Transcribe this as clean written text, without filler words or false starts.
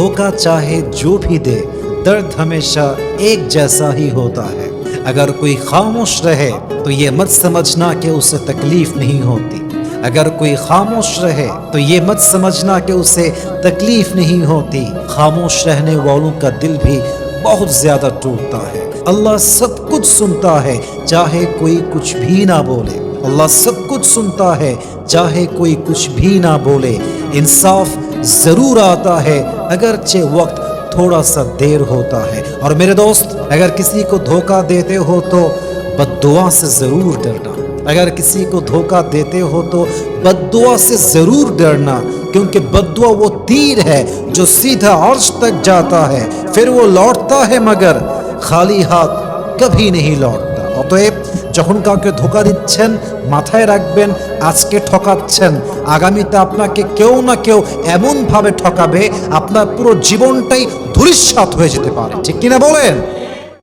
धोखा चाहे जो भी दे, दर्द हमेशा एक जैसा ही होता है। अगर कोई खामोश रहे तो ये मत समझना कि उसे तकलीफ नहीं होती। अगर कोई खामोश रहे तो ये मत समझना कि उसे तकलीफ नहीं होती। खामोश रहने वालों का दिल भी बहुत ज्यादा टूटता है। अल्लाह सब कुछ सुनता है, चाहे कोई कुछ भी ना बोले। अल्लाह सब कुछ सुनता है, चाहे कोई कुछ भी ना बोले। इंसाफ जरूर आता है, अगरचे वक्त थोड़ा सा देर होता है। और मेरे दोस्त, अगर किसी को धोखा देते हो तो बद्दुआ से जरूर डरना। अगर किसी को धोखा देते हो तो बद्दुआ से जरूर डरना, क्योंकि बद्दुआ वो तीर है जो सीधा अर्श तक जाता है, फिर वो लौटता है मगर खाली हाथ कभी नहीं लौटता। অতএব যখন কাউকে ধোঁকা দিচ্ছেন মাথায় রাখবেন, আজকে ঠকাচ্ছেন, আগামীতে আপনাকে কেউ না কেউ এমন ভাবে ঠকাবে আপনার পুরো জীবনটাই ধূলিসাৎ হয়ে যেতে পারে। ঠিক কিনা বলেন?